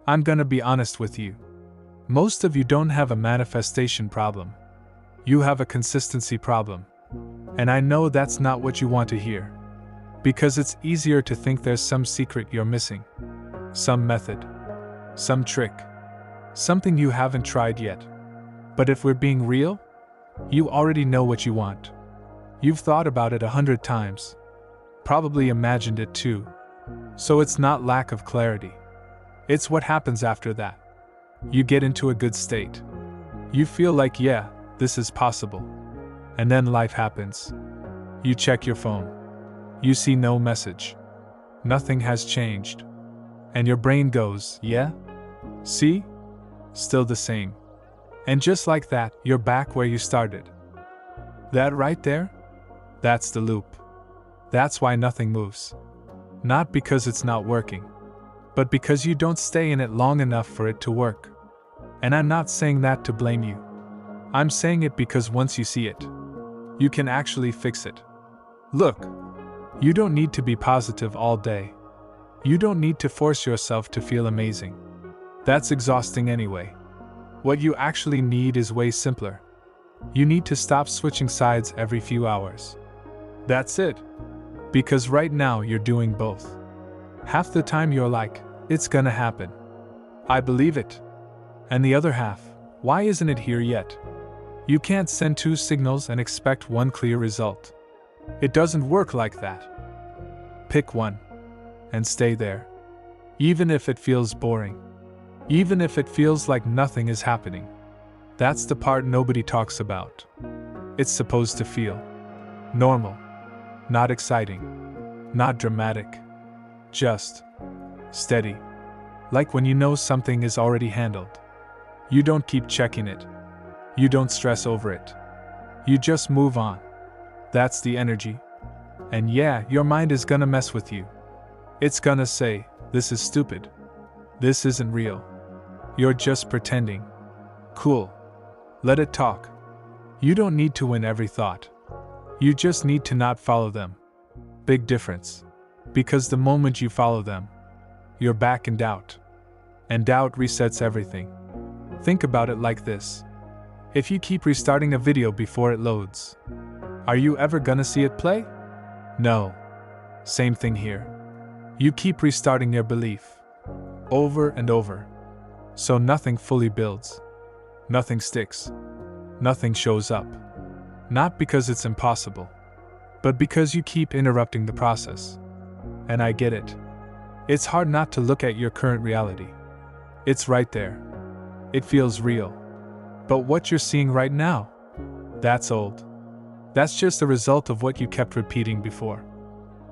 I'm gonna be honest with you. Most of you don't have a manifestation problem. You have a consistency problem. And I know that's not what you want to hear. Because it's easier to think there's some secret you're missing. Some method. Some trick. Something you haven't tried yet. But if we're being real, you already know what you want. You've thought about it 100 times. Probably imagined it too. So it's not lack of clarity. It's what happens after that. You get into a good state. You feel like, yeah, this is possible. And then life happens. You check your phone. You see no message. Nothing has changed. And your brain goes, yeah? See? Still the same. And just like that, you're back where you started. That right there? That's the loop. That's why nothing moves. Not because it's not working, but because you don't stay in it long enough for it to work. And I'm not saying that to blame you. I'm saying it because once you see it, you can actually fix it. Look, you don't need to be positive all day. You don't need to force yourself to feel amazing. That's exhausting anyway. What you actually need is way simpler. You need to stop switching sides every few hours. That's it. Because right now you're doing both. Half the time you're like, it's gonna happen. I believe it. And the other half, why isn't it here yet? You can't send two signals and expect one clear result. It doesn't work like that. Pick one. And stay there. Even if it feels boring. Even if it feels like nothing is happening. That's the part nobody talks about. It's supposed to feel normal. Not exciting. Not dramatic. Just steady. Like when you know something is already handled. You don't keep checking it. You don't stress over it. You just move on. That's the energy. And yeah, your mind is gonna mess with you. It's gonna say, this is stupid. This isn't real. You're just pretending. Cool. Let it talk. You don't need to win every thought. You just need to not follow them. Big difference. Because the moment you follow them, you're back in doubt. And doubt resets everything. Think about it like this. If you keep restarting a video before it loads, are you ever gonna see it play? No. Same thing here. You keep restarting your belief. Over and over. So nothing fully builds. Nothing sticks. Nothing shows up. Not because it's impossible, but because you keep interrupting the process. And I get it. It's hard not to look at your current reality. It's right there. It feels real. But what you're seeing right now, that's old. That's just a result of what you kept repeating before.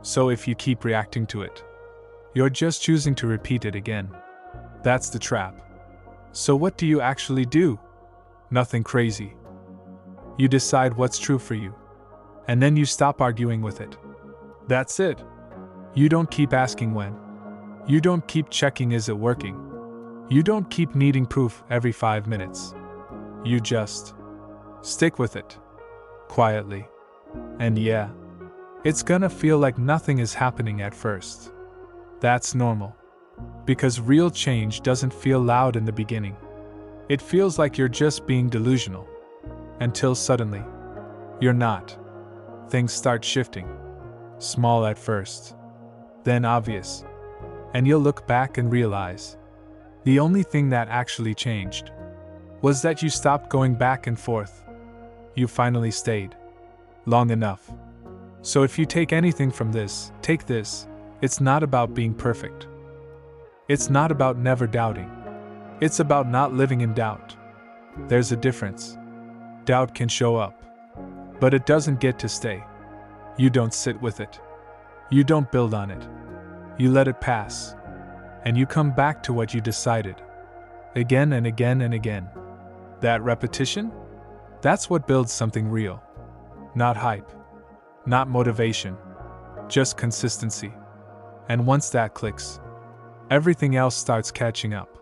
So if you keep reacting to it, you're just choosing to repeat it again. That's the trap. So what do you actually do? Nothing crazy. You decide what's true for you. And then you stop arguing with it. That's it. You don't keep asking when. You don't keep checking is it working. You don't keep needing proof every 5 minutes. You just stick with it. Quietly. And yeah, it's gonna feel like nothing is happening at first. That's normal. Because real change doesn't feel loud in the beginning. It feels like you're just being delusional. Until suddenly, you're not. Things start shifting. Small at first. Then obvious. And you'll look back and realize the only thing that actually changed was that you stopped going back and forth. You finally stayed. Long enough. So if you take anything from this, take this. It's not about being perfect. It's not about never doubting. It's about not living in doubt. There's a difference. Doubt can show up. But it doesn't get to stay. You don't sit with it. You don't build on it. You let it pass. And you come back to what you decided. Again and again and again. That repetition? That's what builds something real. Not hype. Not motivation. Just consistency. And once that clicks, everything else starts catching up.